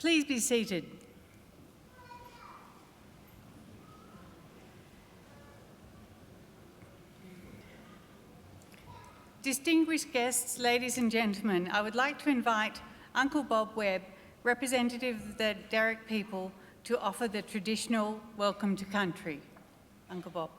Please be seated. Distinguished guests, ladies and gentlemen, I would like to invite Uncle Bob Webb, representative of the Darug people, to offer the traditional welcome to country. Uncle Bob.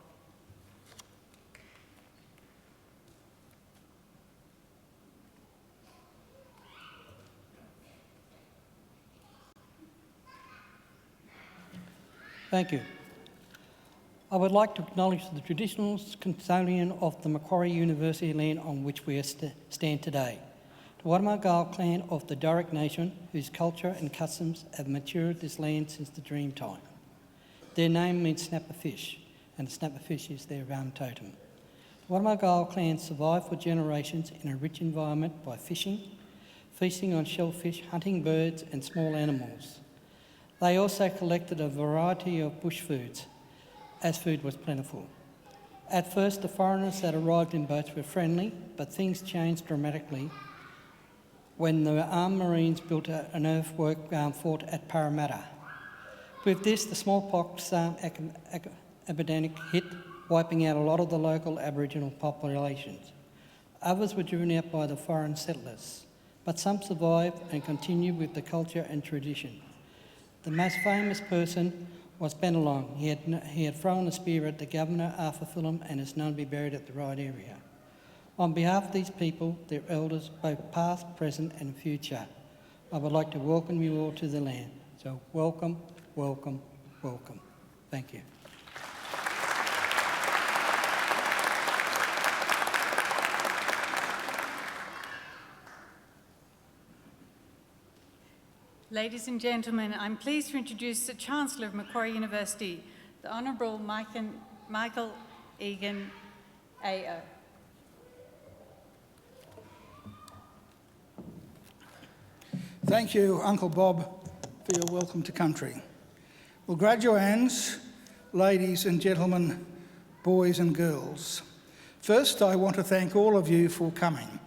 Thank you. I would like to acknowledge the traditional custodian of the Macquarie University land on which we stand today, the Wadamagal clan of the Darug Nation, whose culture and customs have matured this land since the dream time. Their name means snapper fish, and the snapper fish is their totem. The Wadamagal clan survived for generations in a rich environment by fishing, feasting on shellfish, hunting birds and small animals. They also collected a variety of bush foods, as food was plentiful. At first, the foreigners that arrived in boats were friendly, but things changed dramatically when the armed Marines built an earthwork fort at Parramatta. With this, the smallpox epidemic hit, wiping out a lot of the local Aboriginal populations. Others were driven out by the foreign settlers, but some survived and continued with the culture and tradition. The most famous person was Bennelong. He had thrown a spear at the Governor, Arthur Phillip, and is known to be buried at the right area. On behalf of these people, their elders, both past, present and future, I would like to welcome you all to the land. So welcome, welcome, welcome. Thank you. Ladies and gentlemen, I'm pleased to introduce the Chancellor of Macquarie University, the Honourable Michael Egan, AO. Thank you, Uncle Bob, for your welcome to country. Well, graduands, ladies and gentlemen, boys and girls, first I want to thank all of you for coming.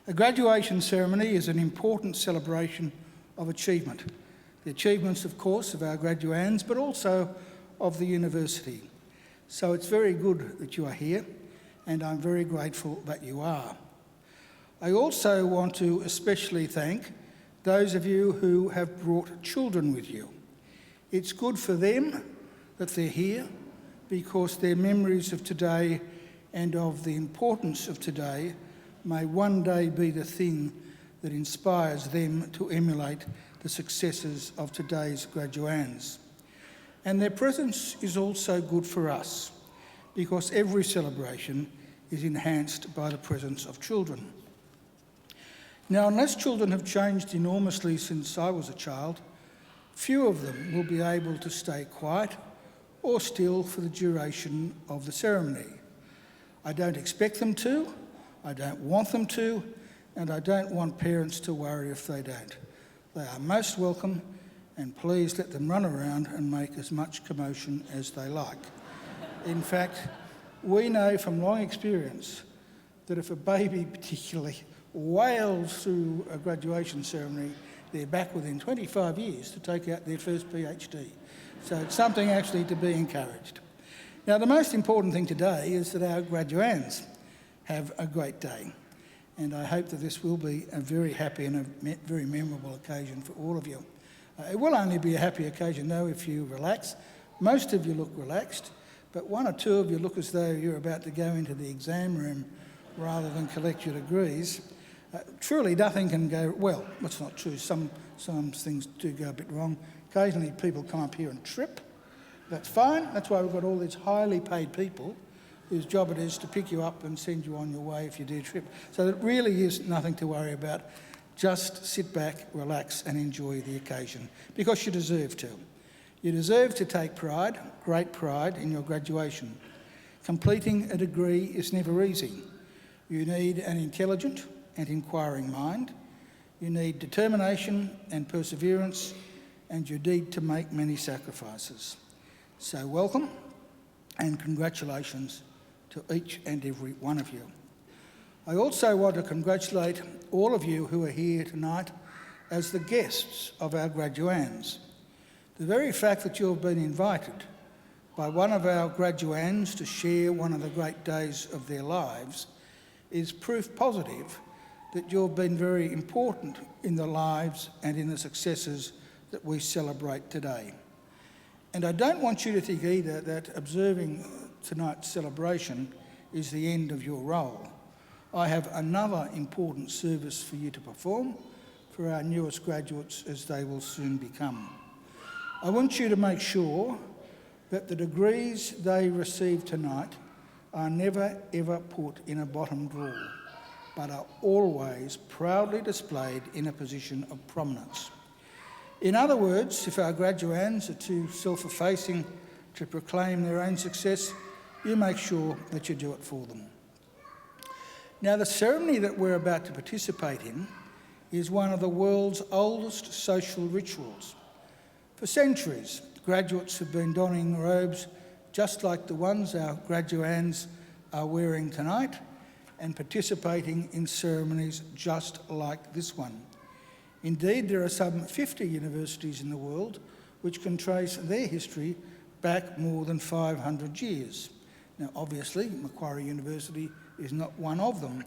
A graduation ceremony is an important celebration of achievement. The achievements, of course, of our graduands, but also of the university. So it's very good that you are here, and I'm very grateful that you are. I also want to especially thank those of you who have brought children with you. It's good for them that they're here because their memories of today and of the importance of today may one day be the thing that inspires them to emulate the successes of today's graduands. And their presence is also good for us because every celebration is enhanced by the presence of children. Now, unless children have changed enormously since I was a child, few of them will be able to stay quiet or still for the duration of the ceremony. I don't expect them to, I don't want them to, and I don't want parents to worry if they don't. They are most welcome, and please let them run around and make as much commotion as they like. In fact, we know from long experience that if a baby particularly wails through a graduation ceremony, they're back within 25 years to take out their first PhD. So it's something actually to be encouraged. Now, the most important thing today is that our graduands have a great day. And I hope that this will be a very happy and a very memorable occasion for all of you. It will only be a happy occasion, though, if you relax. Most of you look relaxed, but one or two of you look as though you're about to go into the exam room rather than collect your degrees. Truly, nothing can go well. That's not true. Some things do go a bit wrong. Occasionally, people come up here and trip. That's fine. That's why we've got all these highly paid people whose job it is to pick you up and send you on your way if you do trip. So it really is nothing to worry about. Just sit back, relax and enjoy the occasion because you deserve to. You deserve to take pride, great pride, in your graduation. Completing a degree is never easy. You need an intelligent and inquiring mind. You need determination and perseverance, and you need to make many sacrifices. So welcome and congratulations to each and every one of you. I also want to congratulate all of you who are here tonight as the guests of our graduands. The very fact that you have been invited by one of our graduands to share one of the great days of their lives is proof positive that you've been very important in the lives and in the successes that we celebrate today. And I don't want you to think either that observing tonight's celebration is the end of your role. I have another important service for you to perform for our newest graduates, as they will soon become. I want you to make sure that the degrees they receive tonight are never ever put in a bottom drawer, but are always proudly displayed in a position of prominence. In other words, if our graduands are too self-effacing to proclaim their own success, you make sure that you do it for them. Now, the ceremony that we're about to participate in is one of the world's oldest social rituals. For centuries, graduates have been donning robes just like the ones our graduands are wearing tonight and participating in ceremonies just like this one. Indeed, there are some 50 universities in the world which can trace their history back more than 500 years. Now, obviously, Macquarie University is not one of them.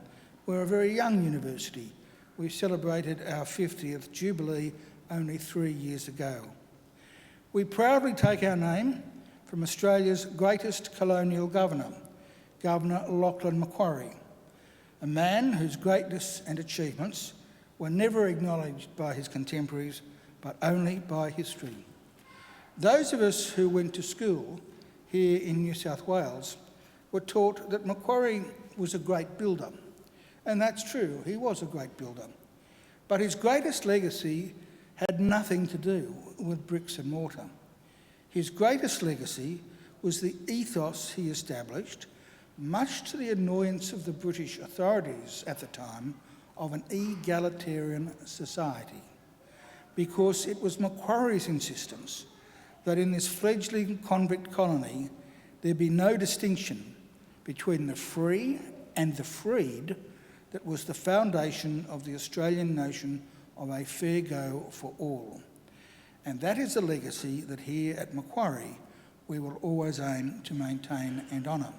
We're a very young university. We celebrated our 50th Jubilee only 3 years ago. We proudly take our name from Australia's greatest colonial governor, Governor Lachlan Macquarie, a man whose greatness and achievements were never acknowledged by his contemporaries, but only by history. Those of us who went to school here in New South Wales were taught that Macquarie was a great builder. And that's true, he was a great builder. But his greatest legacy had nothing to do with bricks and mortar. His greatest legacy was the ethos he established, much to the annoyance of the British authorities at the time, of an egalitarian society. Because it was Macquarie's insistence that in this fledgling convict colony there be no distinction between the free and the freed that was the foundation of the Australian notion of a fair go for all. And that is a legacy that here at Macquarie we will always aim to maintain and honour.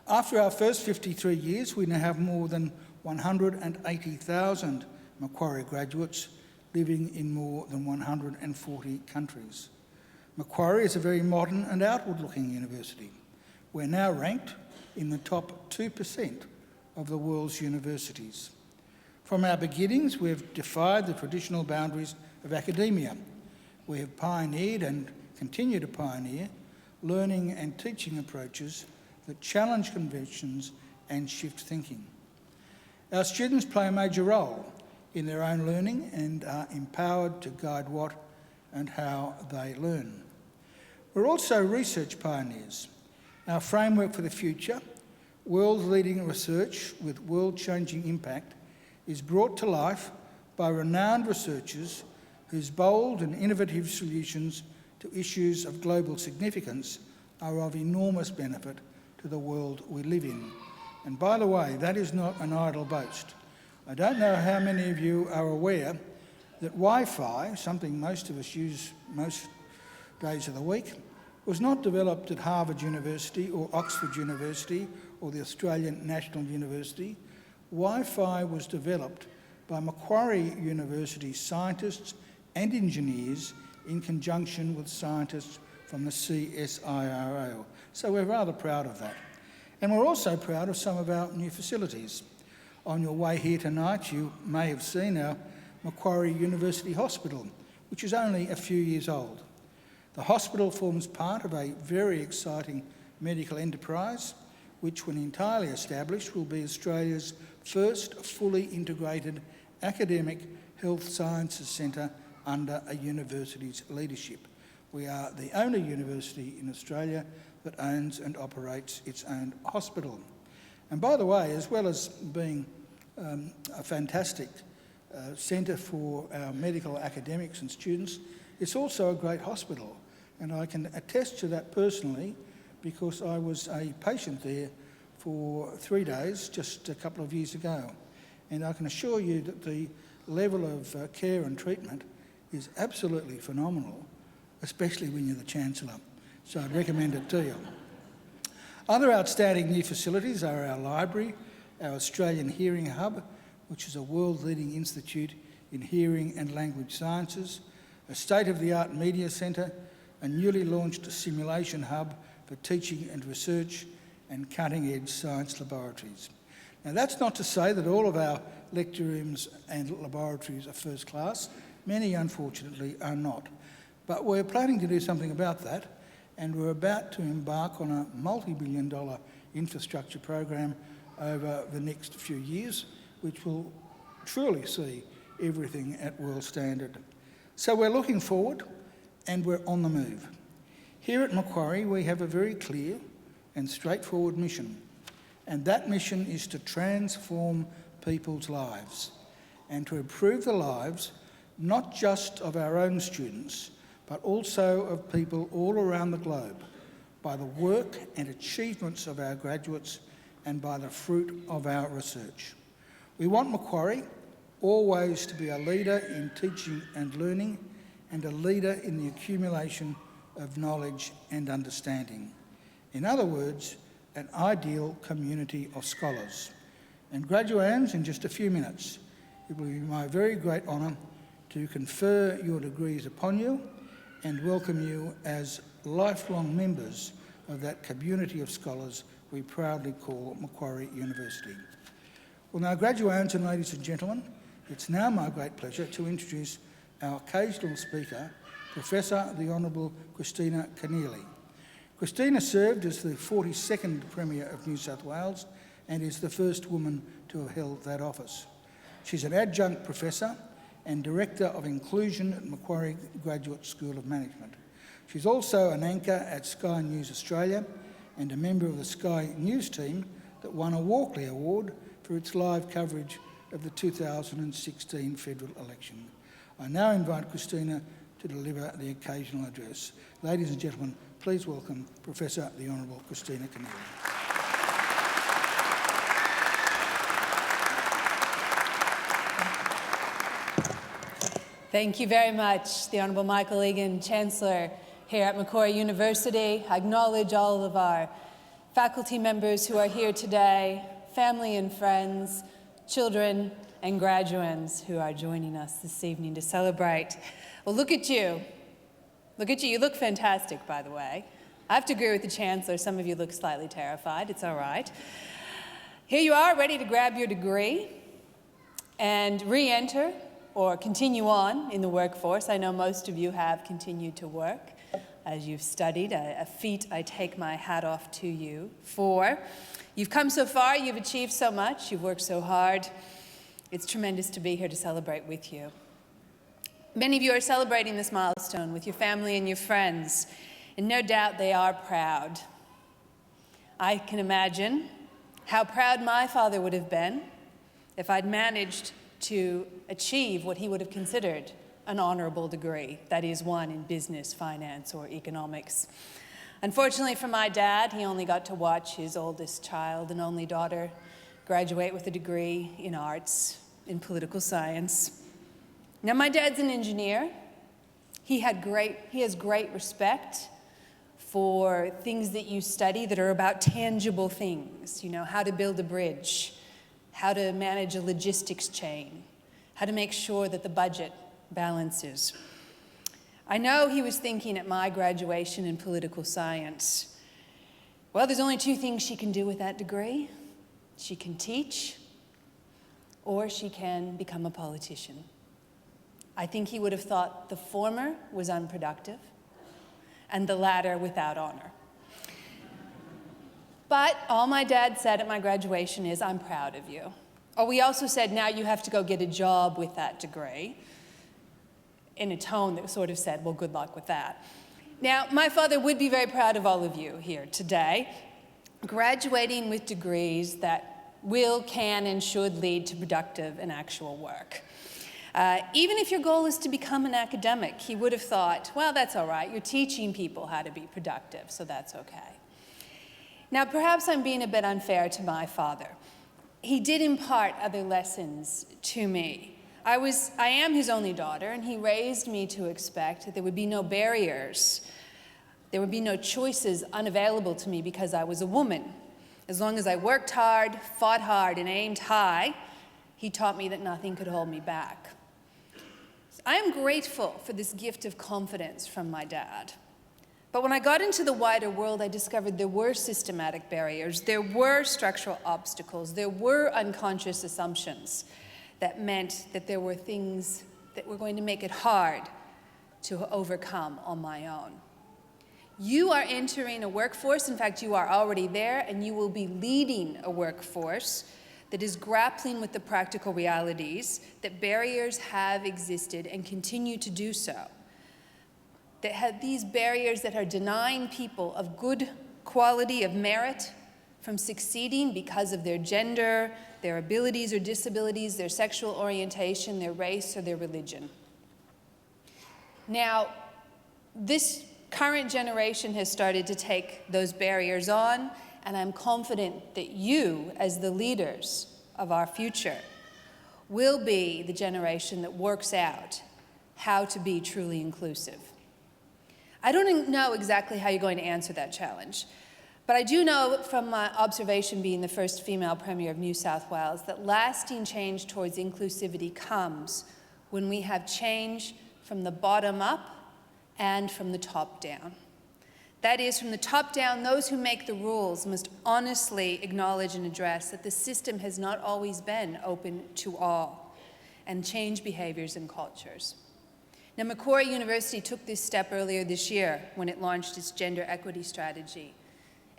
After our first 53 years, we now have more than 180,000 Macquarie graduates living in more than 140 countries. Macquarie is a very modern and outward-looking university. We're now ranked in the top 2% of the world's universities. From our beginnings, we have defied the traditional boundaries of academia. We have pioneered and continue to pioneer learning and teaching approaches that challenge conventions and shift thinking. Our students play a major role in their own learning and are empowered to guide what and how they learn. We're also research pioneers. Our framework for the future, world-leading research with world-changing impact, is brought to life by renowned researchers whose bold and innovative solutions to issues of global significance are of enormous benefit to the world we live in. And by the way, that is not an idle boast. I don't know how many of you are aware that Wi-Fi, something most of us use most days of the week, was not developed at Harvard University or Oxford University or the Australian National University. Wi-Fi was developed by Macquarie University scientists and engineers in conjunction with scientists from the CSIRO. So we're rather proud of that. And we're also proud of some of our new facilities. On your way here tonight, you may have seen our Macquarie University Hospital, which is only a few years old. The hospital forms part of a very exciting medical enterprise, which, when entirely established, will be Australia's first fully integrated academic health sciences centre under a university's leadership. We are the only university in Australia that owns and operates its own hospital. And by the way, as well as being a fantastic centre for our medical academics and students, it's also a great hospital. And I can attest to that personally because I was a patient there for 3 days just a couple of years ago. And I can assure you that the level of care and treatment is absolutely phenomenal, especially when you're the Chancellor. So I'd recommend it to you. Other outstanding new facilities are our library, our Australian Hearing Hub, which is a world-leading institute in hearing and language sciences, a state-of-the-art media centre, a newly launched simulation hub for teaching and research, and cutting-edge science laboratories. Now, that's not to say that all of our lecture rooms and laboratories are first class. Many, unfortunately, are not. But we're planning to do something about that, and we're about to embark on a multi-billion-dollar infrastructure program over the next few years, which will truly see everything at world standard. So we're looking forward, and we're on the move. Here at Macquarie, we have a very clear and straightforward mission, and that mission is to transform people's lives and to improve the lives not just of our own students, but also of people all around the globe by the work and achievements of our graduates and by the fruit of our research. We want Macquarie always to be a leader in teaching and learning and a leader in the accumulation of knowledge and understanding. In other words, an ideal community of scholars. And graduands, in just a few minutes, it will be my very great honour to confer your degrees upon you and welcome you as lifelong members of that community of scholars we proudly call Macquarie University. Well, now, graduands and ladies and gentlemen, it's now my great pleasure to introduce our occasional speaker, Professor the Honourable Christina Keneally. Christina served as the 42nd Premier of New South Wales and is the first woman to have held that office. She's an adjunct professor and Director of Inclusion at Macquarie Graduate School of Management. She's also an anchor at Sky News Australia and a member of the Sky News team that won a Walkley Award for its live coverage of the 2016 federal election. I now invite Christina to deliver the occasional address. Ladies and gentlemen, please welcome Professor the Honourable Christina Keneally. Thank you very much, the Honourable Michael Egan, Chancellor here at Macquarie University. I acknowledge all of our faculty members who are here today, family and friends, children and graduands who are joining us this evening to celebrate. Well, look at you. Look at you. You look fantastic, by the way. I have to agree with the Chancellor. Some of you look slightly terrified. It's all right. Here you are, ready to grab your degree and re-enter or continue on in the workforce. I know most of you have continued to work as you've studied, a feat I take my hat off to you for. You've come so far, you've achieved so much, you've worked so hard. It's tremendous to be here to celebrate with you. Many of you are celebrating this milestone with your family and your friends, and no doubt they are proud. I can imagine how proud my father would have been if I'd managed to achieve what he would have considered an honourable degree, that is, one in business, finance, or economics. Unfortunately for my dad, he only got to watch his oldest child and only daughter graduate with a degree in arts, in political science. Now, my dad's an engineer. He has great respect for things that you study that are about tangible things, you know, how to build a bridge, how to manage a logistics chain, how to make sure that the budget balances. I know he was thinking at my graduation in political science, well, there's only two things she can do with that degree. She can teach, or she can become a politician. I think he would have thought the former was unproductive and the latter without honor. But all my dad said at my graduation is, I'm proud of you. Or we also said, now you have to go get a job with that degree, in a tone that sort of said, well, good luck with that. Now, my father would be very proud of all of you here today, graduating with degrees that will, can, and should lead to productive and actual work. Even if your goal is to become an academic, he would have thought, well, that's all right. You're teaching people how to be productive, so that's okay. Now, perhaps I'm being a bit unfair to my father. He did impart other lessons to me. I am his only daughter, and he raised me to expect that there would be no barriers. There would be no choices unavailable to me because I was a woman. As long as I worked hard, fought hard, and aimed high, he taught me that nothing could hold me back. I am grateful for this gift of confidence from my dad. But when I got into the wider world, I discovered there were systematic barriers, there were structural obstacles, there were unconscious assumptions that meant that there were things that were going to make it hard to overcome on my own. You are entering a workforce, in fact, you are already there, and you will be leading a workforce that is grappling with the practical realities that barriers have existed and continue to do so. That have these barriers that are denying people of good quality, of merit, from succeeding because of their gender, their abilities or disabilities, their sexual orientation, their race, or their religion. Now, this current generation has started to take those barriers on, and I'm confident that you, as the leaders of our future, will be the generation that works out how to be truly inclusive. I don't know exactly how you're going to answer that challenge, but I do know from my observation being the first female Premier of New South Wales that lasting change towards inclusivity comes when we have change from the bottom up and from the top down. That is, from the top down, those who make the rules must honestly acknowledge and address that the system has not always been open to all and change behaviours and cultures. Now, Macquarie University took this step earlier this year when it launched its gender equity strategy.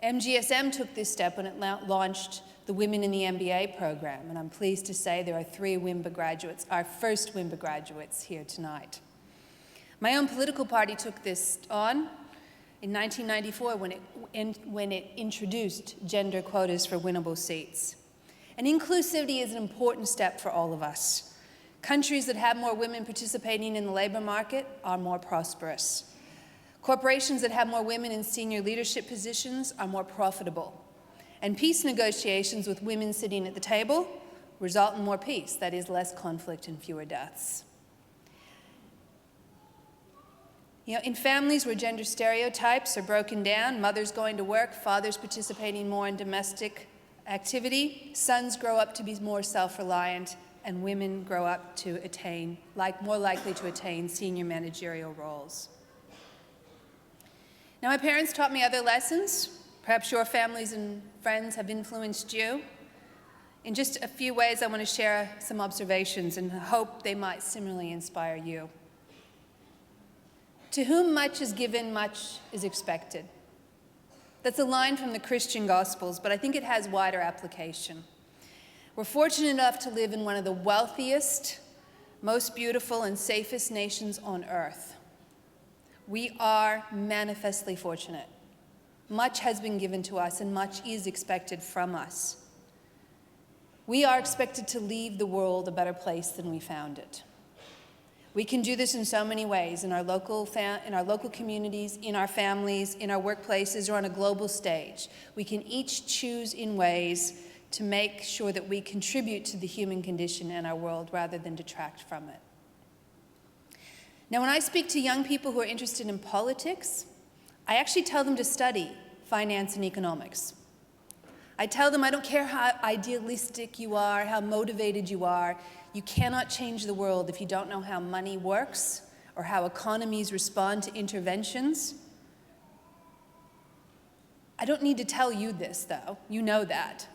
MGSM took this step when it launched the Women in the MBA program, and I'm pleased to say there are 3 WIMBA graduates, our first WIMBA graduates here tonight. My own political party took this on in 1994 when it introduced gender quotas for winnable seats. And inclusivity is an important step for all of us. Countries that have more women participating in the labour market are more prosperous. Corporations that have more women in senior leadership positions are more profitable. And peace negotiations with women sitting at the table result in more peace, that is, less conflict and fewer deaths. In families where gender stereotypes are broken down, mothers going to work, fathers participating more in domestic activity, sons grow up to be more self-reliant, and women grow up to more likely to attain senior managerial roles. Now, my parents taught me other lessons. Perhaps your families and friends have influenced you. In just a few ways, I want to share some observations and hope they might similarly inspire you. To whom much is given, much is expected. That's a line from the Christian Gospels, but I think it has wider application. We're fortunate enough to live in one of the wealthiest, most beautiful, and safest nations on earth. We are manifestly fortunate. Much has been given to us, and much is expected from us. We are expected to leave the world a better place than we found it. We can do this in so many ways, in our local communities, in our families, in our workplaces, or on a global stage. We can each choose in ways to make sure that we contribute to the human condition in our world rather than detract from it. Now, when I speak to young people who are interested in politics, I actually tell them to study finance and economics. I tell them I don't care how idealistic you are, how motivated you are, you cannot change the world if you don't know how money works or how economies respond to interventions. I don't need to tell you this, though. You know that.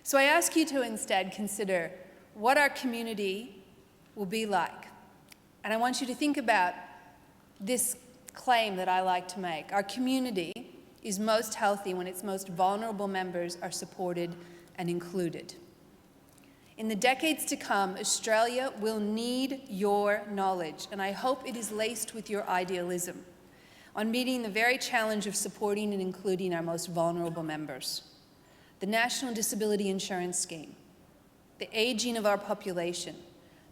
So I ask you to instead consider what our community will be like. And I want you to think about this claim that I like to make. Our community is most healthy when its most vulnerable members are supported and included. In the decades to come, Australia will need your knowledge, and I hope it is laced with your idealism on meeting the very challenge of supporting and including our most vulnerable members. The National Disability Insurance Scheme, the aging of our population,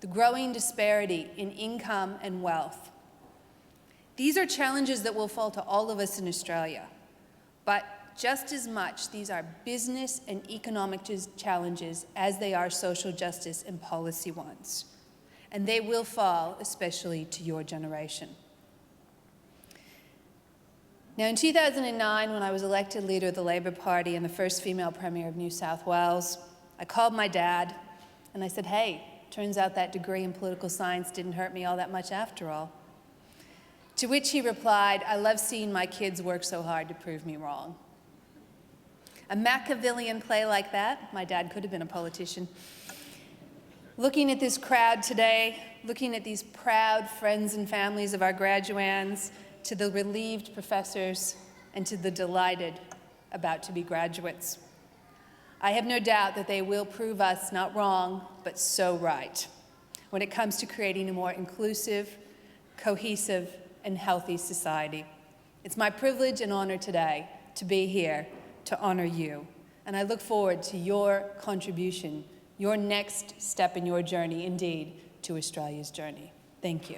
the growing disparity in income and wealth. These are challenges that will fall to all of us in Australia, but just as much, these are business and economic challenges as they are social justice and policy ones. and they will fall, especially to your generation. Now, in 2009, when I was elected leader of the Labour Party and the first female Premier of New South Wales, I called my dad and I said, hey, turns out that degree in political science didn't hurt me all that much after all. To which he replied, I love seeing my kids work so hard to prove me wrong. A Machiavellian play like that, my dad could have been a politician. Looking at this crowd today, looking at these proud friends and families of our graduands, to the relieved professors, and to the delighted about to be graduates, I have no doubt that they will prove us not wrong, but so right when it comes to creating a more inclusive, cohesive, and healthy society. It's my privilege and honor today to be here to honor you, and I look forward to your contribution, your next step in your journey, indeed, to Australia's journey. Thank you.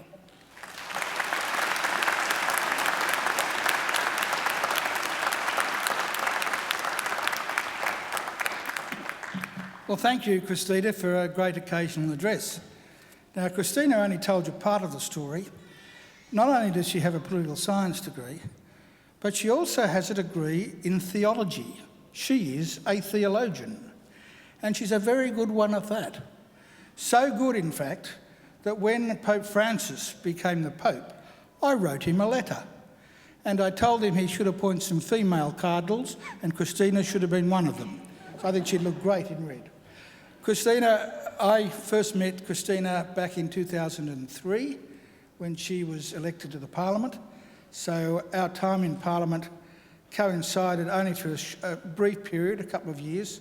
Well, thank you, Christina, for a great occasional address. Now, Christina only told you part of the story. Not only does she have a political science degree, but she also has a degree in theology. She is a theologian, and she's a very good one at that. So good, in fact, that when Pope Francis became the Pope, I wrote him a letter, and I told him he should appoint some female cardinals, and Christina should have been one of them. So I think she'd look great in red. I first met Christina back in 2003 when she was elected to the Parliament. So our time in Parliament coincided only for a brief period, a couple of years.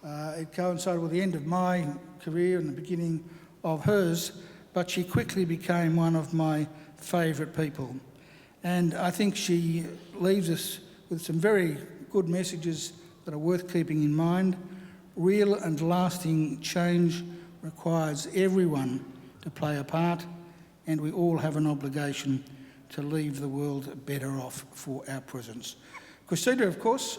It coincided with the end of my career and the beginning of hers, but she quickly became one of my favourite people. And I think she leaves us with some very good messages that are worth keeping in mind. Real and lasting change requires everyone to play a part, and we all have an obligation to leave the world better off for our presence. Christina, of course,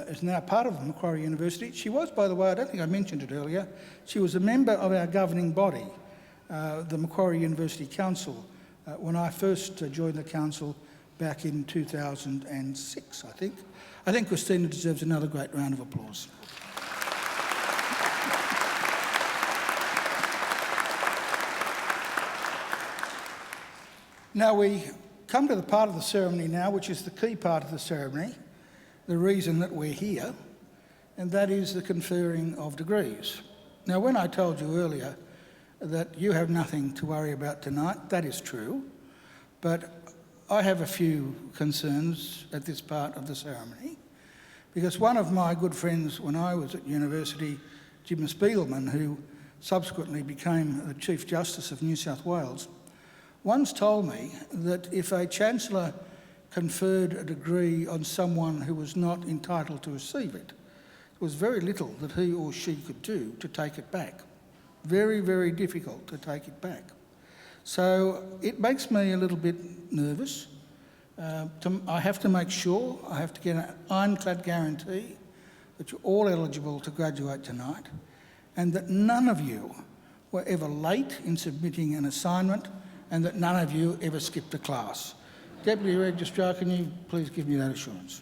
is now part of Macquarie University. She was, by the way, I don't think I mentioned it earlier, she was a member of our governing body, the Macquarie University Council, when I first joined the council back in 2006, I think. I think Christina deserves another great round of applause. Now we come to the part of the ceremony now, which is the key part of the ceremony, the reason that we're here, and that is the conferring of degrees. Now, when I told you earlier that you have nothing to worry about tonight, that is true, but I have a few concerns at this part of the ceremony, because one of my good friends when I was at university, Jim Spiegelman, who subsequently became the Chief Justice of New South Wales, once told me that if a Chancellor conferred a degree on someone who was not entitled to receive it, there was very little that he or she could do to take it back. Very, very difficult to take it back. So it makes me a little bit nervous. I have to make sure, I have to get an ironclad guarantee that you're all eligible to graduate tonight, and that none of you were ever late in submitting an assignment, and that none of you ever skipped a class. Deputy Registrar, can you please give me that assurance?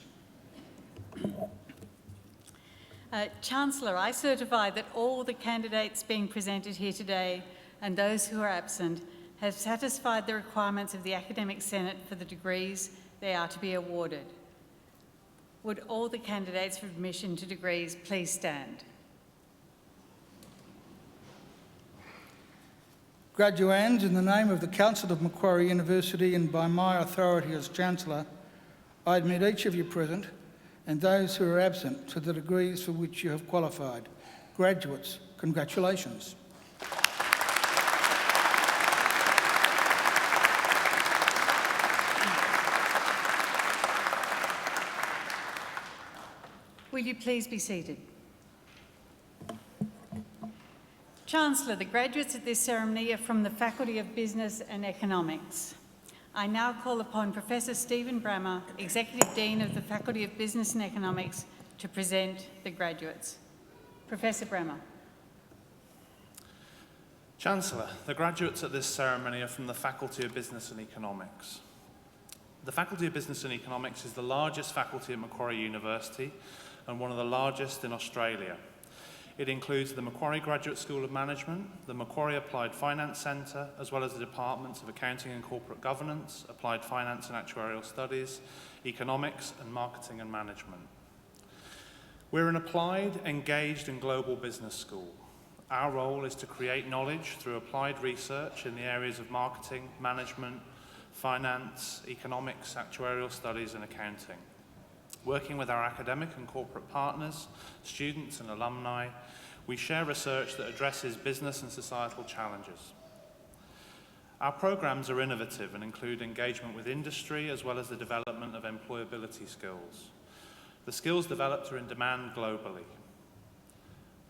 Chancellor, I certify that all the candidates being presented here today and those who are absent have satisfied the requirements of the Academic Senate for the degrees they are to be awarded. Would all the candidates for admission to degrees please stand? Graduands, in the name of the Council of Macquarie University and by my authority as Chancellor, I admit each of you present and those who are absent to the degrees for which you have qualified. Graduates, congratulations. Will you please be seated? Chancellor, the graduates at this ceremony are from the Faculty of Business and Economics. I now call upon Professor Stephen Brammer, Executive Dean of the Faculty of Business and Economics, to present the graduates. Professor Brammer. Chancellor, the graduates at this ceremony are from the Faculty of Business and Economics. The Faculty of Business and Economics is the largest faculty at Macquarie University and one of the largest in Australia. It includes the Macquarie Graduate School of Management, the Macquarie Applied Finance Centre, as well as the Departments of Accounting and Corporate Governance, Applied Finance and Actuarial Studies, Economics and Marketing and Management. We're an applied, engaged and global business school. Our role is to create knowledge through applied research in the areas of marketing, management, finance, economics, actuarial studies and accounting. Working with our academic and corporate partners, students and alumni, we share research that addresses business and societal challenges. Our programs are innovative and include engagement with industry as well as the development of employability skills. The skills developed are in demand globally.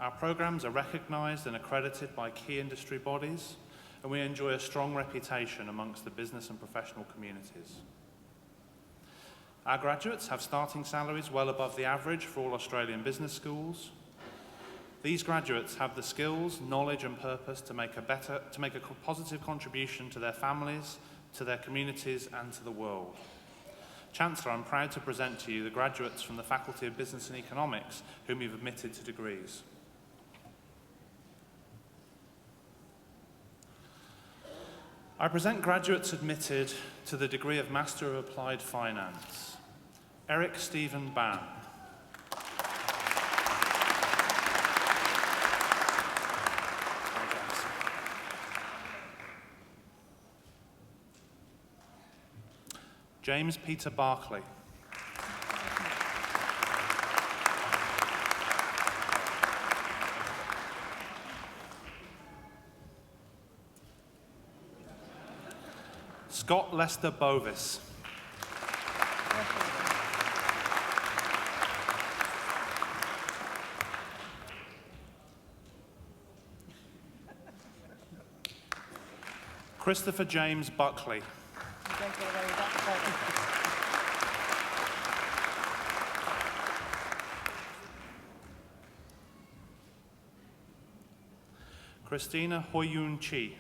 Our programs are recognised and accredited by key industry bodies, and we enjoy a strong reputation amongst the business and professional communities. Our graduates have starting salaries well above the average for all Australian business schools. These graduates have the skills, knowledge and purpose to make a positive contribution to their families, to their communities and to the world. Chancellor, I'm proud to present to you the graduates from the Faculty of Business and Economics whom you've admitted to degrees. I present graduates admitted to the degree of Master of Applied Finance. Eric Stephen Ban. James Peter Barclay. Scott Lester Bovis. Christopher James Buckley. Christina Hoyun Chi.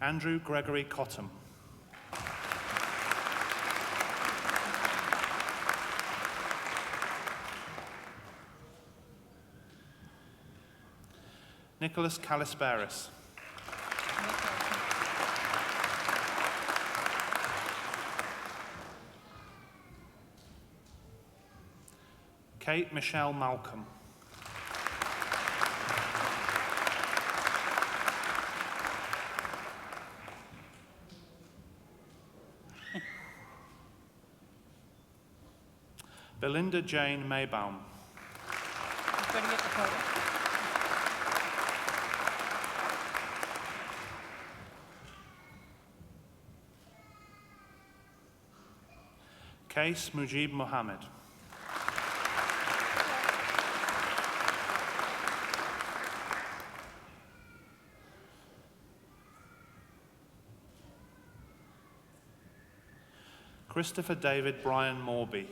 Andrew Gregory Cottam. Nicholas Kalisperis. Kate Michelle Malcolm. Belinda Jane Maybaum. Case Mujib Mohammed. Christopher David Brian Morby.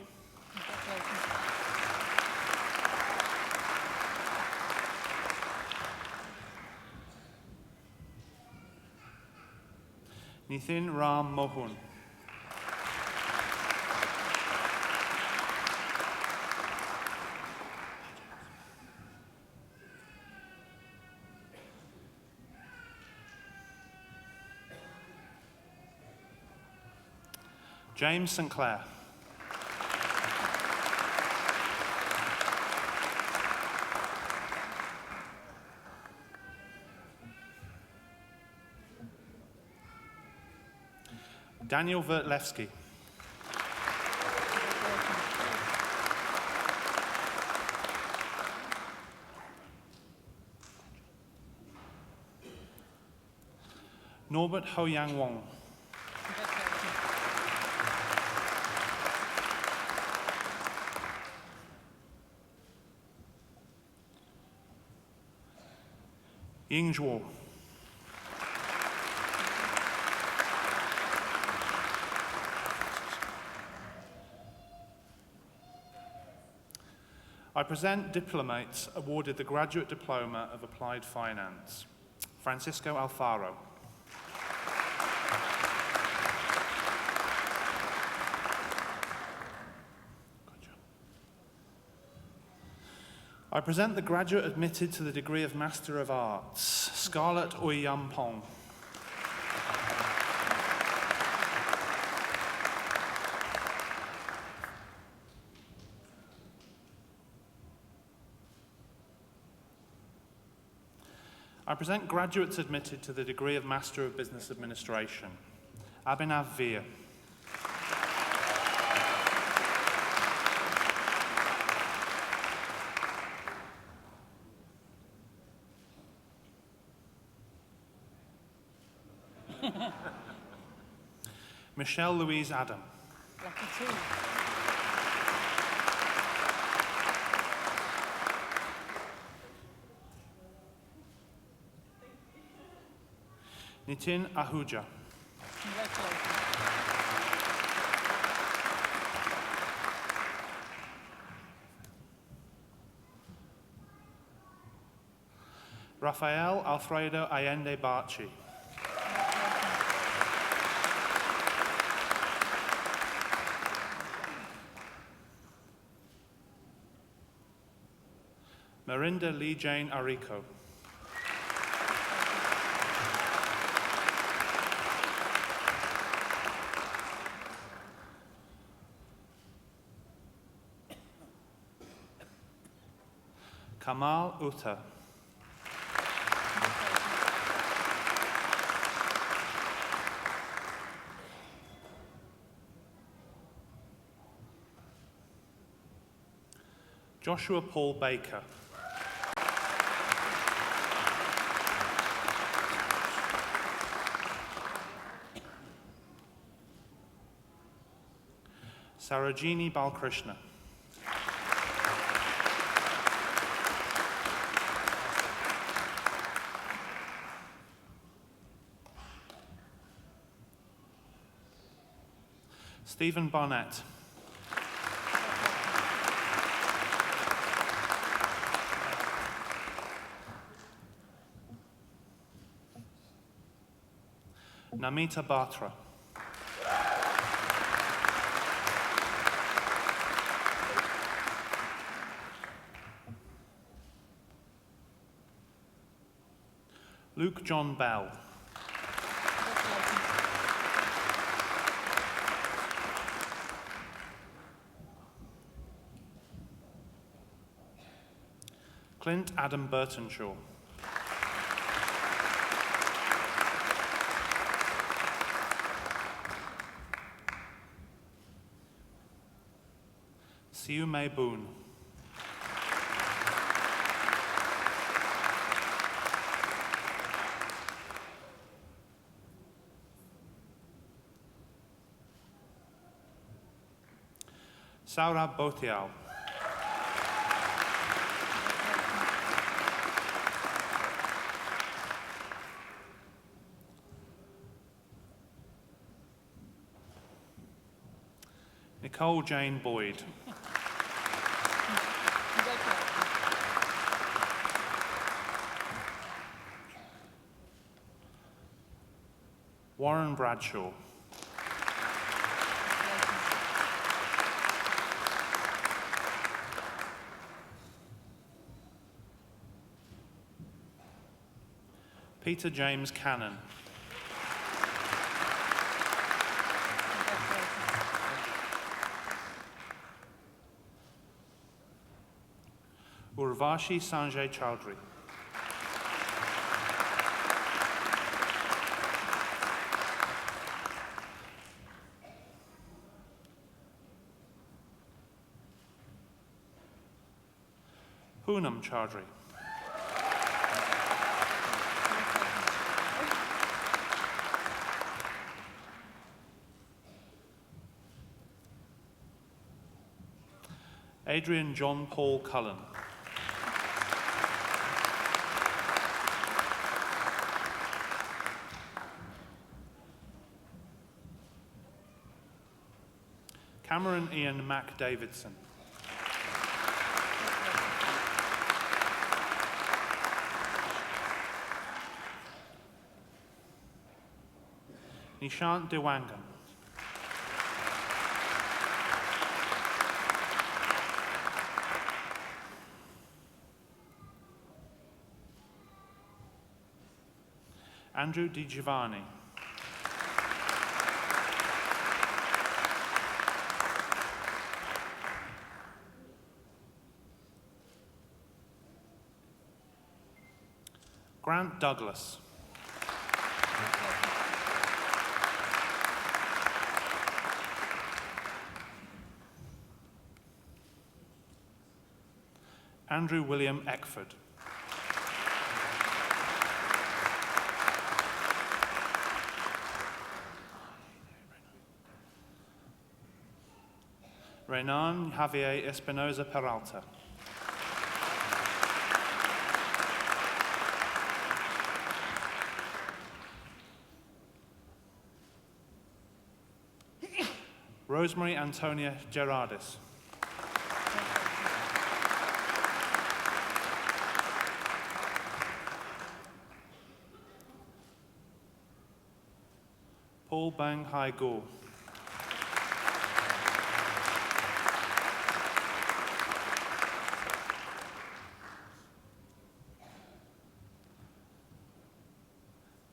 Nithin Ram Mohun. James Sinclair. Daniel Vertlewski. Norbert Ho Yang Wong. Ying Zhuo. I present diplomates awarded the Graduate Diploma of Applied Finance. Francisco Alfaro. I present the graduate admitted to the degree of Master of Arts, Scarlett Oyampong. I present graduates admitted to the degree of Master of Business Administration, Abhinav Veer. Michelle Louise Adam. Lucky too. Nitin Ahuja. Congratulations. Rafael Alfredo Allende Barchi. Marinda Lee Jane Arico. Kamal Uta. Joshua Paul Baker. Sarojini Balkrishna. Stephen Barnett. Namita Batra. Luke John Bell. Clint Adam Burtonshaw. Siu Mei Boone. Saurabh Bhotial. Nicole Jane Boyd. Warren Bradshaw. Peter James Cannon. Urvashi Sanjay Chowdhury. Poonam Chowdhury. Adrian John Paul Cullen. Cameron Ian Mac Davidson. Nishant Dewangan. Andrew Di Giovanni. Grant Douglas. Andrew William Eckford. Renan Javier Espinoza Peralta. Rosemary Antonia Gerardis. Paul Bang Hai Gu.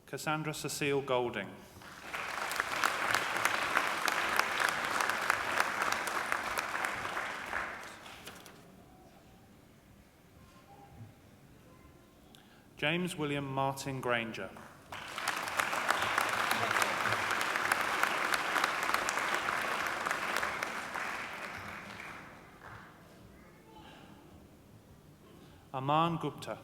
Cassandra Cecile Golding. James William Martin Granger. Aman Gupta.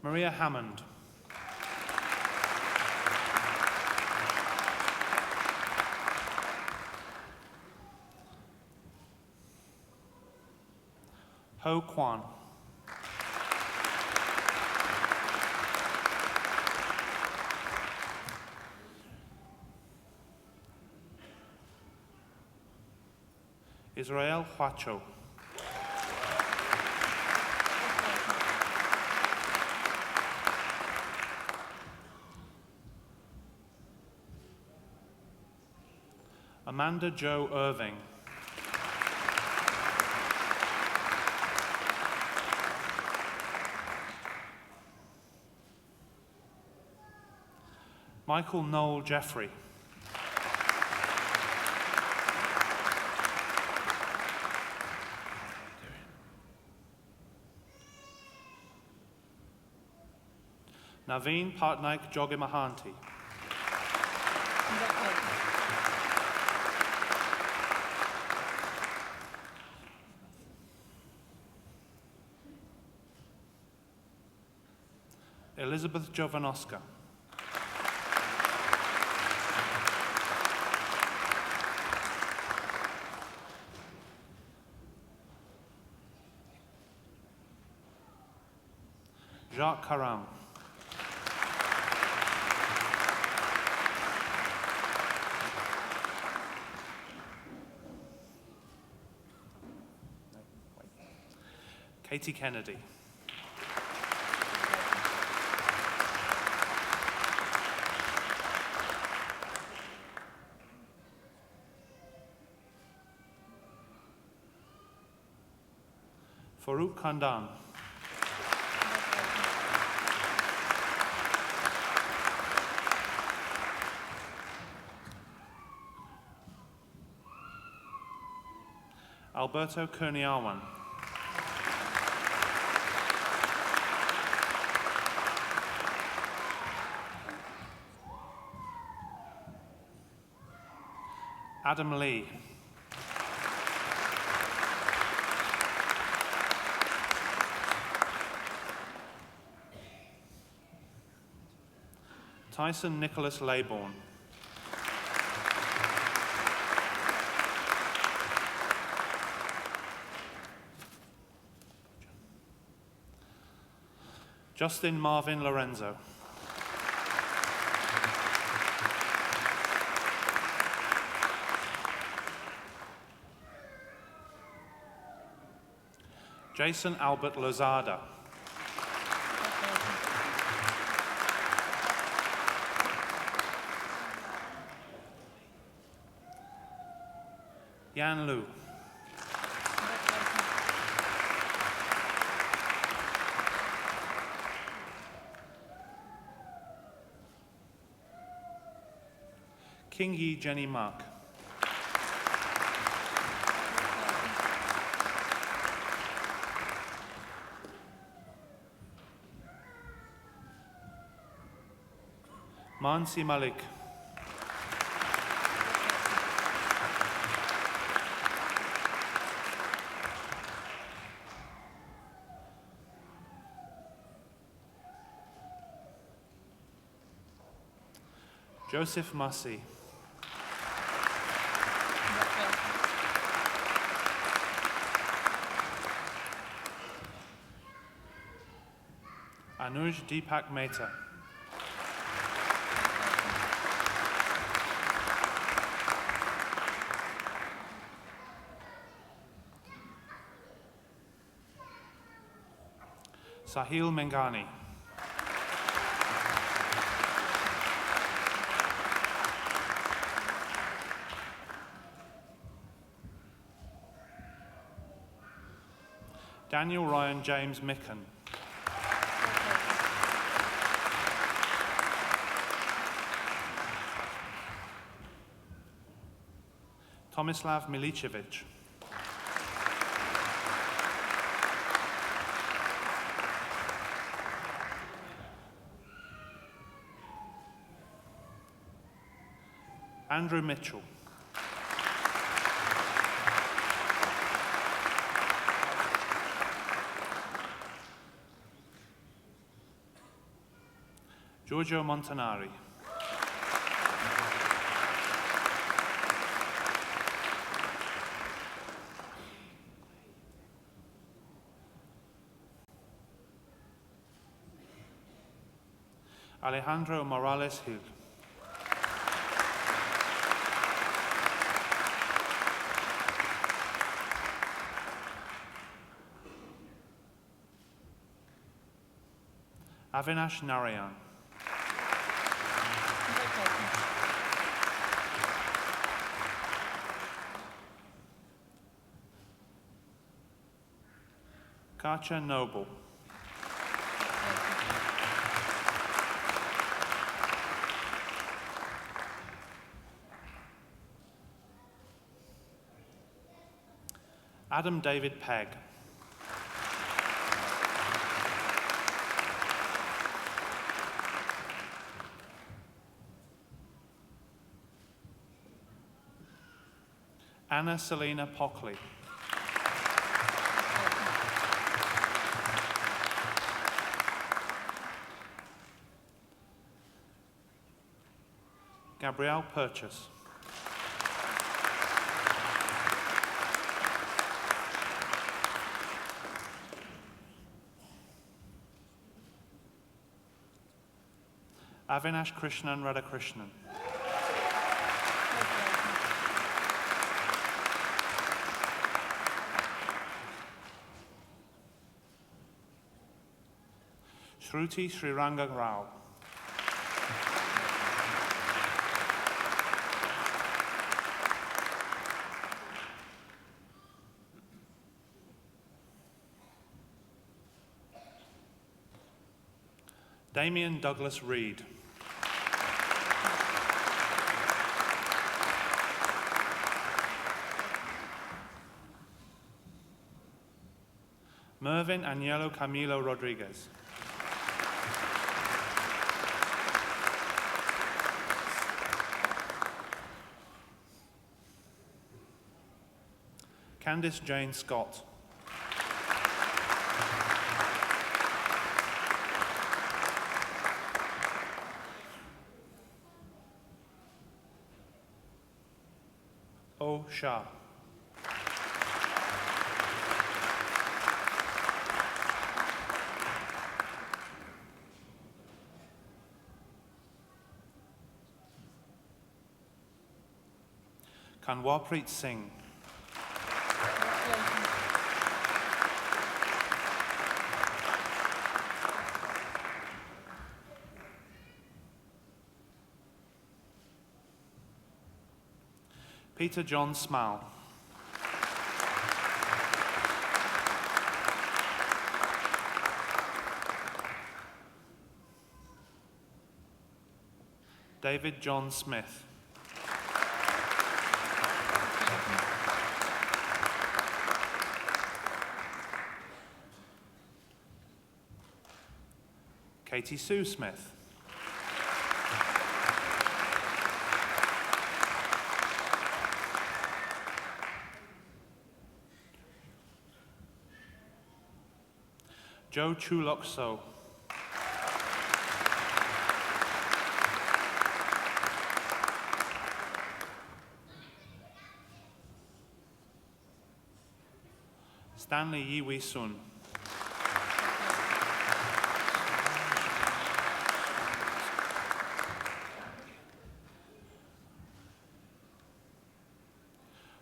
Maria Hammond. Ho Kwan. Israel Huacho. Amanda Jo Irving. Michael Noel Jeffrey. Naveen Patnaik Jogimahanti. Elizabeth Jovanovska. Jacques Karam. Katie Kennedy. Farouk Khandan. Alberto Kurniawan. Adam Lee. Tyson Nicholas Laybourne. Justin Marvin Lorenzo. Jason Albert Lozada. Yan Lu. King Yi Jenny Mark. Mansi Malik. Joseph Massey. Anuj Deepak Mehta. Sahil Mengani. Daniel Ryan James Micken. Tomislav Milicevic. Andrew Mitchell. Giorgio Montanari. Alejandro Morales Hill. Avinash Narayan. Katja Noble. Adam David Pegg. Anna Selena Pockley. Gabrielle Purchase. Avinash Krishnan Radhakrishnan. Shruti Sriranga Rao. Damien Douglas Reed. Mervyn Agnello Camilo Rodriguez. Candice Jane Scott. O. Shah. Kanwarpreet Singh. Peter John Small. David John Smith. Katie Sue Smith. Joe Chulok So. Stanley Yiwi Sun.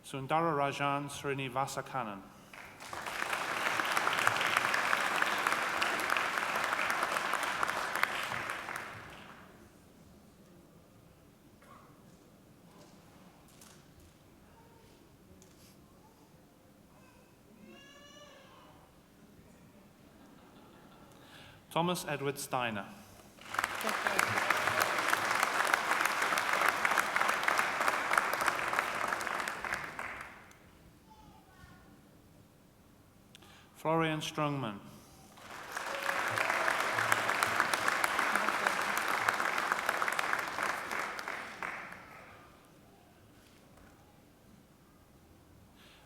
Sundara Rajan Srinivasakanan. Thomas Edward Steiner. Florian Strungman.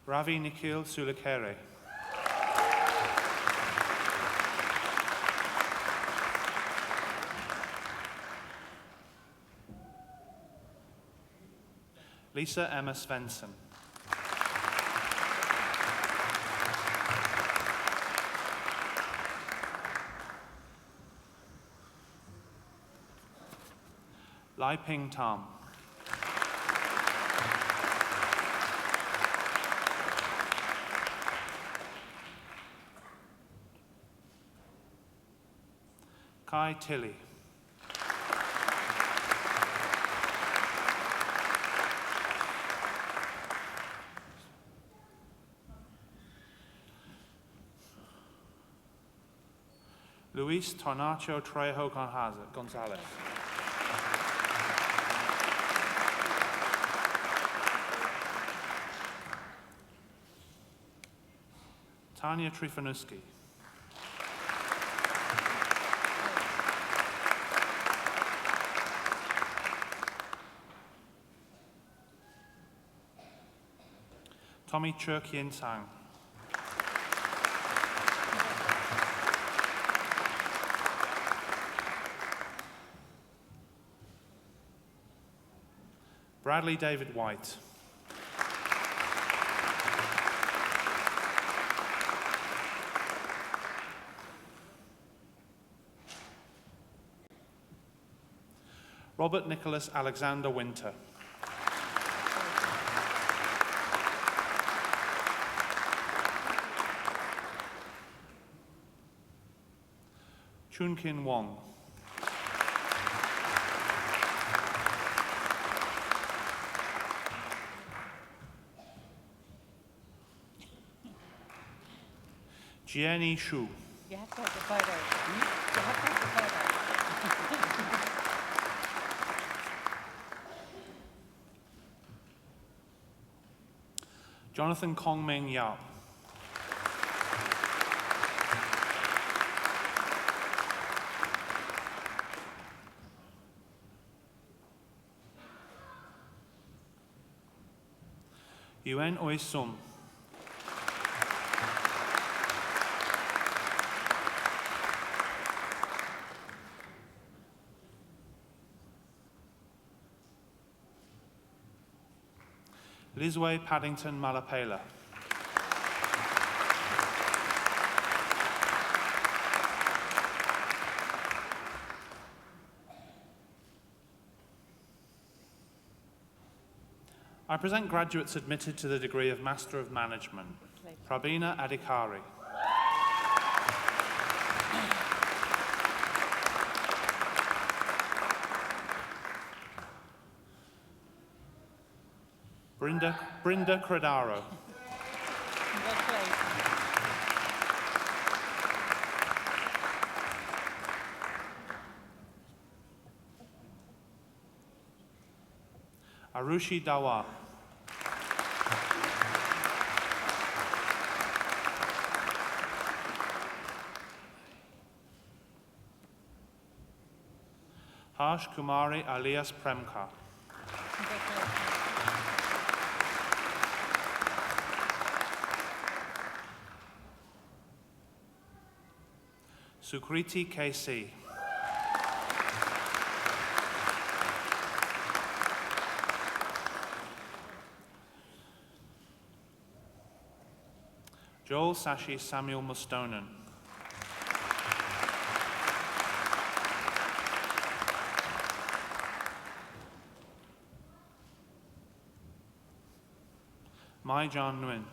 Ravi Nikhil Sulakere. Lisa Emma Svensson. Lai Ping Tam. Kai Tilly. Luis Tornacho Trejo Gonzalez. Tanya Trifanuski. Tommy Churkian Sang. Bradley David White. Robert Nicholas Alexander Winter. Chun Kin Wong. Jiani Shu. You have to have the photo. You have to have the photo. Jonathan Kong Meng Yap. Yuen Oi Sum. Lizway Paddington Malapela. I present graduates admitted to the degree of Master of Management. Prabina Adhikari. Brinda Credaro. Congratulations. Arushi Dawa. Harsh Kumari alias Premkar. Congratulations. Sukriti KC. Joel Sashi Samuel Mustonen. Mai Jan Nguyen.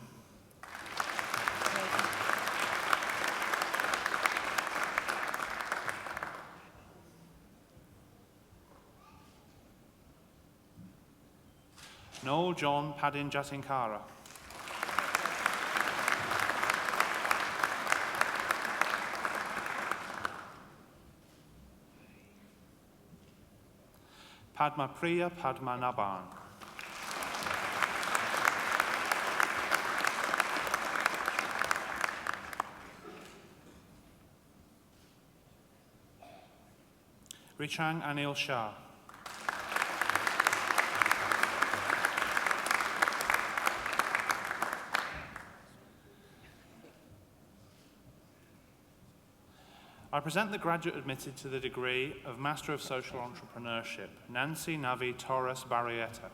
Noel John Padin Jatinkara. Padma Priya Padma Naban. Richang Anil Shah. I present the graduate admitted to the degree of Master of Social Entrepreneurship, Nancy Navi Torres Barrieta.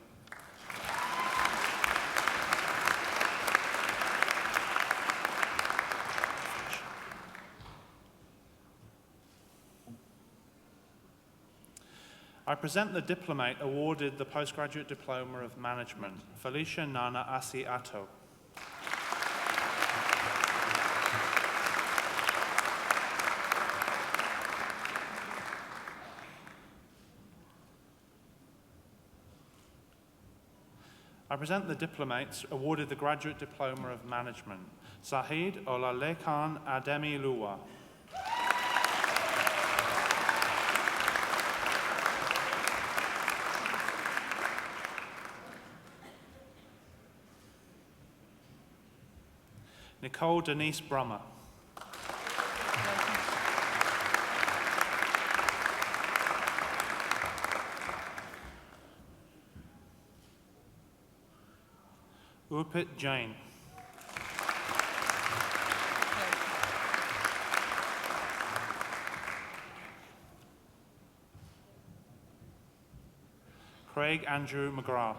I present the diplomate awarded the Postgraduate Diploma of Management, Felicia Nana Asi Atto. I present the diplomates awarded the Graduate Diploma of Management, Zahid Olalekan Ademi Luwa. Nicole Denise Brummer. Urpit Jain. Craig Andrew McGrath.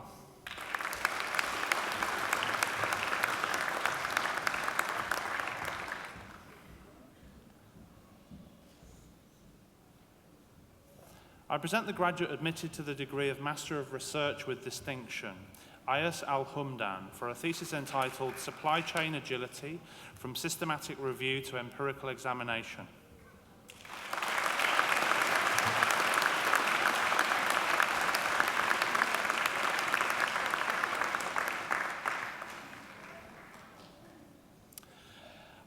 I present the graduate admitted to the degree of Master of Research with Distinction, Ayas Al-Humdan, for a thesis entitled Supply Chain Agility from Systematic Review to Empirical Examination.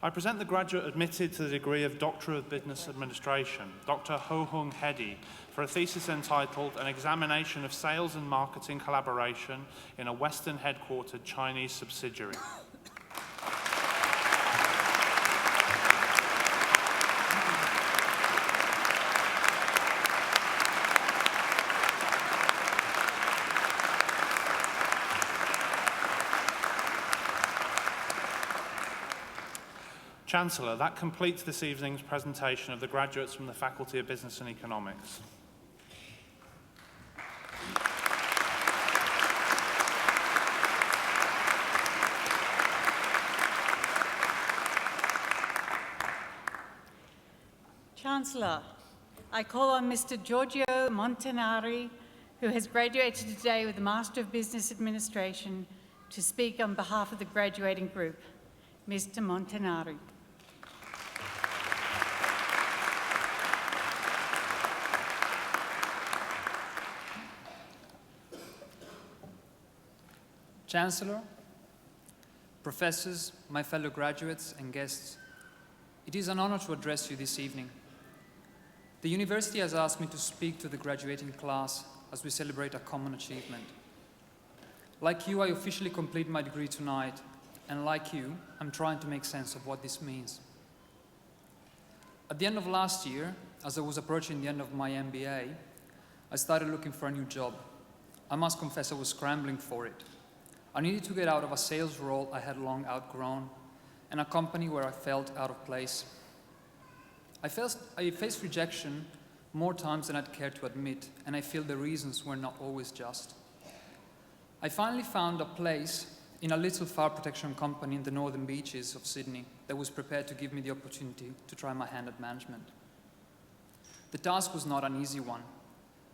I present the graduate admitted to the degree of Doctor of Business Administration, Dr. Ho Hung Hedi, for a thesis entitled An Examination of Sales and Marketing Collaboration in a Western Headquartered Chinese Subsidiary. Chancellor, that completes this evening's presentation of the graduates from the Faculty of Business and Economics. Chancellor, I call on Mr. Giorgio Montanari, who has graduated today with the Master of Business Administration, to speak on behalf of the graduating group. Mr. Montanari. Chancellor, professors, my fellow graduates and guests, it is an honor to address you this evening. The university has asked me to speak to the graduating class as we celebrate a common achievement. Like you, I officially complete my degree tonight, and like you, I'm trying to make sense of what this means. At the end of last year, as I was approaching the end of my MBA, I started looking for a new job. I must confess I was scrambling for it. I needed to get out of a sales role I had long outgrown and a company where I felt out of place. I faced rejection more times than I'd care to admit, and I feel the reasons were not always just. I finally found a place in a little fire protection company in the northern beaches of Sydney that was prepared to give me the opportunity to try my hand at management. The task was not an easy one.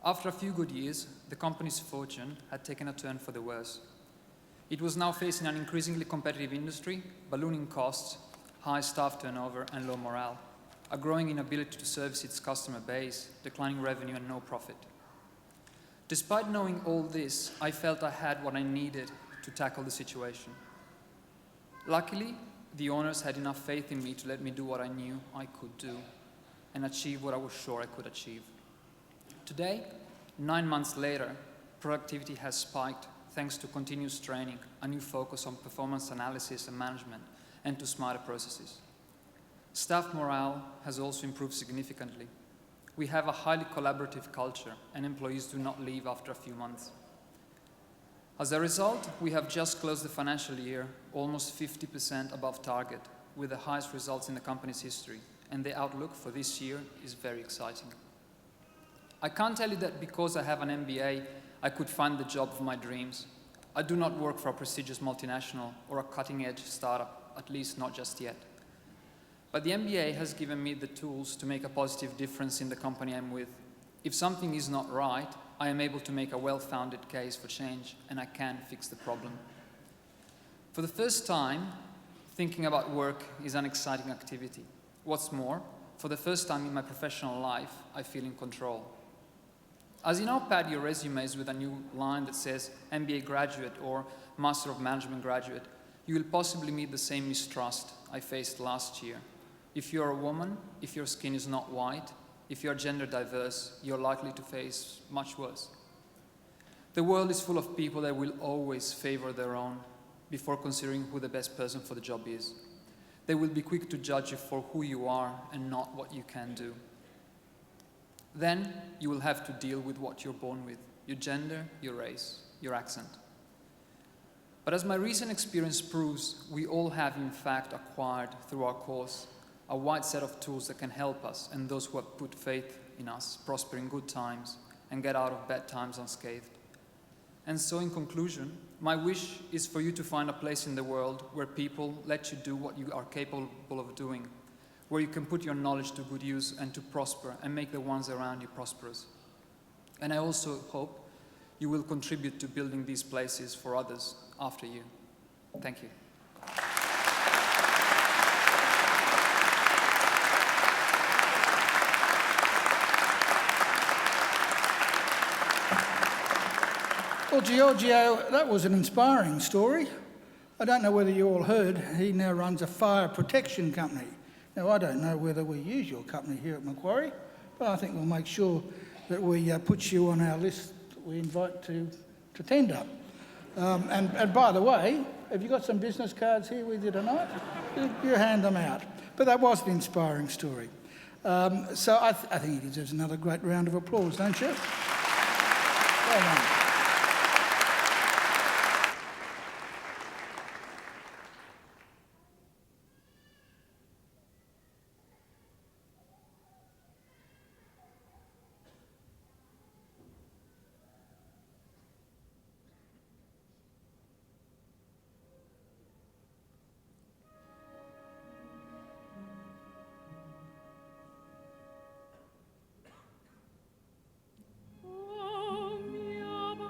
After a few good years, the company's fortune had taken a turn for the worse. It was now facing an increasingly competitive industry, ballooning costs, high staff turnover, and low morale, a growing inability to service its customer base, declining revenue, and no profit. Despite knowing all this, I felt I had what I needed to tackle the situation. Luckily, the owners had enough faith in me to let me do what I knew I could do and achieve what I was sure I could achieve. Today, 9 months later, productivity has spiked thanks to continuous training, a new focus on performance analysis and management, and to smarter processes. Staff morale has also improved significantly. We have a highly collaborative culture, and employees do not leave after a few months. As a result, we have just closed the financial year almost 50% above target, with the highest results in the company's history, and the outlook for this year is very exciting. I can't tell you that because I have an MBA, I could find the job of my dreams. I do not work for a prestigious multinational or a cutting-edge startup, at least not just yet. But the MBA has given me the tools to make a positive difference in the company I'm with. If something is not right, I am able to make a well-founded case for change, and I can fix the problem. For the first time, thinking about work is an exciting activity. What's more, for the first time in my professional life, I feel in control. As you now pad your resumes with a new line that says MBA graduate or Master of Management graduate, you will possibly meet the same mistrust I faced last year. If you're a woman, if your skin is not white, if you're gender diverse, you're likely to face much worse. The world is full of people that will always favor their own before considering who the best person for the job is. They will be quick to judge you for who you are and not what you can do. Then you will have to deal with what you're born with, your gender, your race, your accent. But as my recent experience proves, we all have in fact acquired through our course a wide set of tools that can help us and those who have put faith in us prosper in good times and get out of bad times unscathed. And so in conclusion, my wish is for you to find a place in the world where people let you do what you are capable of doing, where you can put your knowledge to good use and to prosper and make the ones around you prosperous. And I also hope you will contribute to building these places for others after you. Thank you. Well, Giorgio, that was an inspiring story. I don't know whether you all heard, he now runs a fire protection company. Now, I don't know whether we use your company here at Macquarie, but I think we'll make sure that we put you on our list that we invite to tender. And by the way, have you got some business cards here with you tonight? You hand them out. But that was an inspiring story. So I think he deserves another great round of applause, don't you? Well done. O mia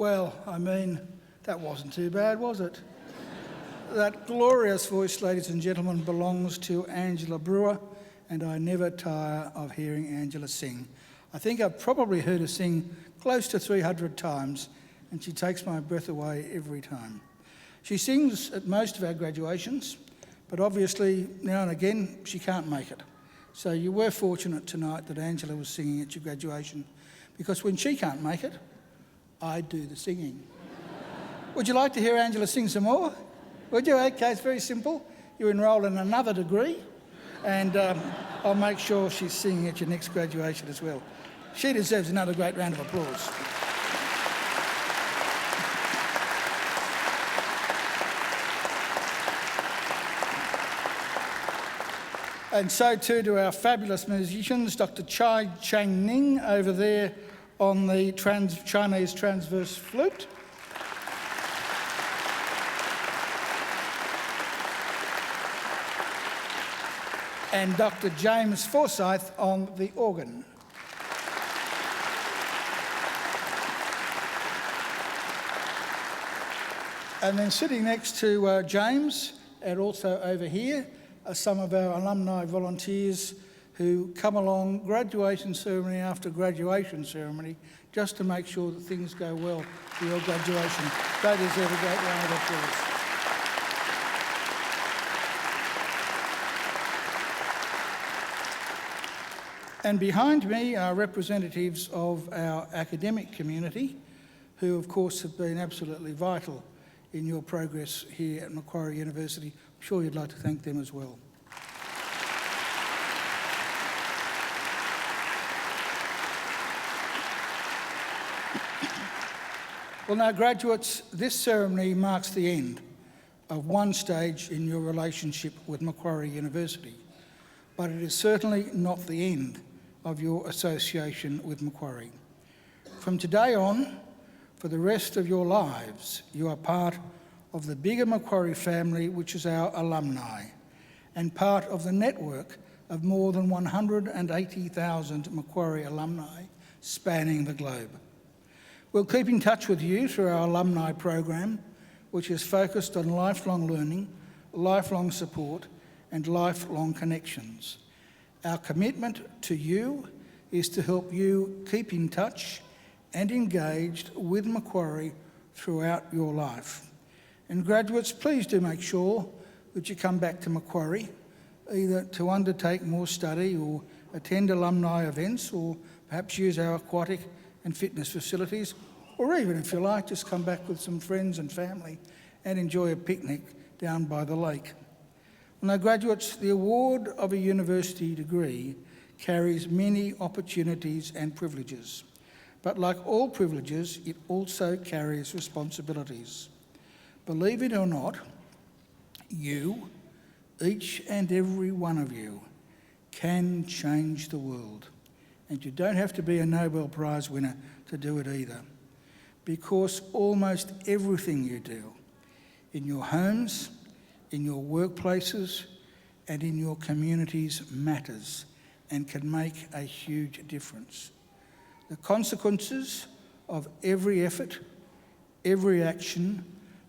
Well, I mean, that wasn't too bad, was it? That glorious voice, ladies and gentlemen, belongs to Angela Brewer, and I never tire of hearing Angela sing. I think I've probably heard her sing close to 300 times, and she takes my breath away every time. She sings at most of our graduations, but obviously now and again she can't make it. So you were fortunate tonight that Angela was singing at your graduation, because when she can't make it, I do the singing. Would you like to hear Angela sing some more? Would you? Okay, it's very simple. You enrol in another degree, and I'll make sure she's singing at your next graduation as well. She deserves another great round of applause. And so too to our fabulous musicians, Dr. Chai Chang Ning over there on the Chinese transverse flute. And Dr. James Forsyth on the organ. And then sitting next to James, and also over here, are some of our alumni volunteers who come along graduation ceremony after graduation ceremony just to make sure that things go well for your graduation. They deserve a great round of applause. And behind me are representatives of our academic community who, of course, have been absolutely vital in your progress here at Macquarie University. I'm sure you'd like to thank them as well. Well, now, graduates, this ceremony marks the end of one stage in your relationship with Macquarie University, but it is certainly not the end of your association with Macquarie. From today on, for the rest of your lives, you are part of the bigger Macquarie family, which is our alumni, and part of the network of more than 180,000 Macquarie alumni spanning the globe. We'll keep in touch with you through our alumni program, which is focused on lifelong learning, lifelong support, and lifelong connections. Our commitment to you is to help you keep in touch and engaged with Macquarie throughout your life. And graduates, please do make sure that you come back to Macquarie, either to undertake more study or attend alumni events, or perhaps use our aquatic and fitness facilities, or even, if you like, just come back with some friends and family and enjoy a picnic down by the lake. Now, graduates, the award of a university degree carries many opportunities and privileges, but like all privileges, it also carries responsibilities. Believe it or not, you, each and every one of you, can change the world. And you don't have to be a Nobel Prize winner to do it either, because almost everything you do, in your homes, in your workplaces, and in your communities matters and can make a huge difference. The consequences of every effort, every action,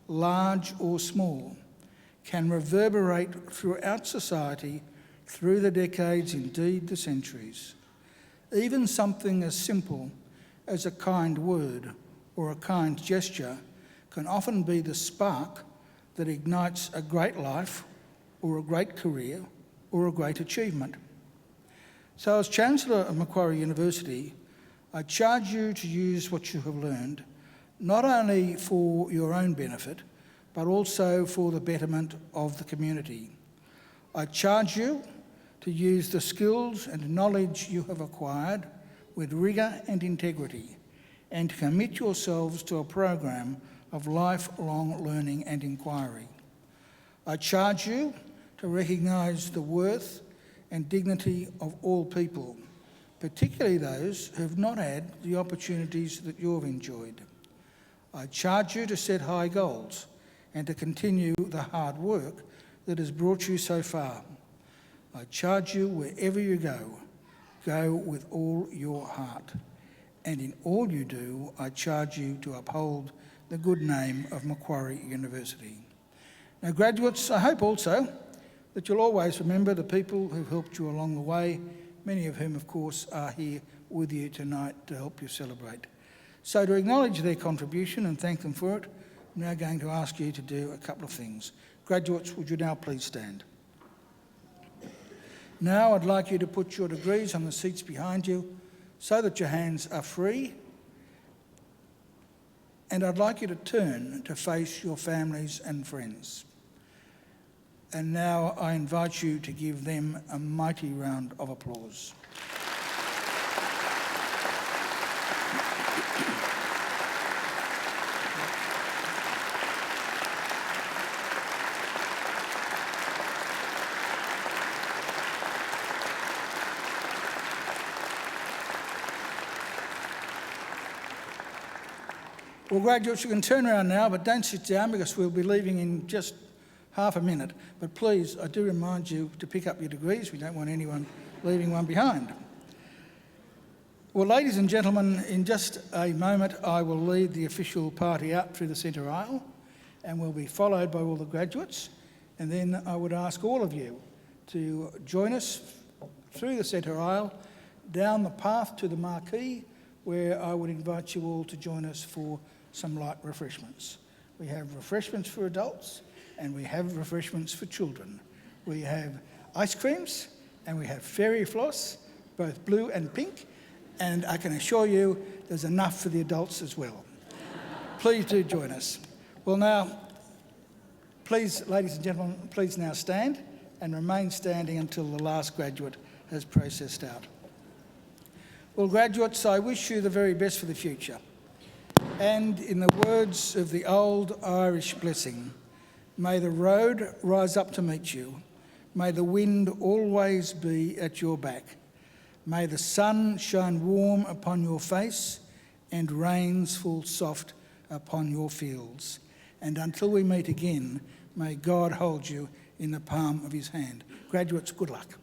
large or small, can reverberate throughout society through the decades, indeed the centuries. Even something as simple as a kind word or a kind gesture can often be the spark that ignites a great life or a great career or a great achievement. So as Chancellor of Macquarie University, I charge you to use what you have learned, not only for your own benefit, but also for the betterment of the community. I charge you to use the skills and knowledge you have acquired with rigour and integrity, and to commit yourselves to a program of lifelong learning and inquiry. I charge you to recognise the worth and dignity of all people, particularly those who have not had the opportunities that you've enjoyed. I charge you to set high goals and to continue the hard work that has brought you so far. I charge you, wherever you go, go with all your heart. and in all you do, I charge you to uphold the good name of Macquarie University. Now, graduates, I hope also that you'll always remember the people who've helped you along the way, many of whom, of course, are here with you tonight to help you celebrate. So to acknowledge their contribution and thank them for it, I'm now going to ask you to do a couple of things. Graduates, would you now please stand? Now I'd like you to put your degrees on the seats behind you so that your hands are free, and I'd like you to turn to face your families and friends. And now I invite you to give them a mighty round of applause. Well, graduates, you can turn around now, but don't sit down because we'll be leaving in just half a minute. But please, I do remind you to pick up your degrees. We don't want anyone leaving one behind. Well, ladies and gentlemen, in just a moment, I will lead the official party out through the centre aisle, and we'll be followed by all the graduates. And then I would ask all of you to join us through the centre aisle, down the path to the Macquarie, where I would invite you all to join us for some light refreshments. We have refreshments for adults and we have refreshments for children. We have ice creams and we have fairy floss, both blue and pink, and I can assure you there's enough for the adults as well. Please do join us. Well now, please, ladies and gentlemen, please now stand and remain standing until the last graduate has processed out. Well, graduates, I wish you the very best for the future. And in the words of the old Irish blessing, may the road rise up to meet you. May the wind always be at your back. May the sun shine warm upon your face and rains fall soft upon your fields. And until we meet again, may God hold you in the palm of his hand. Graduates, good luck.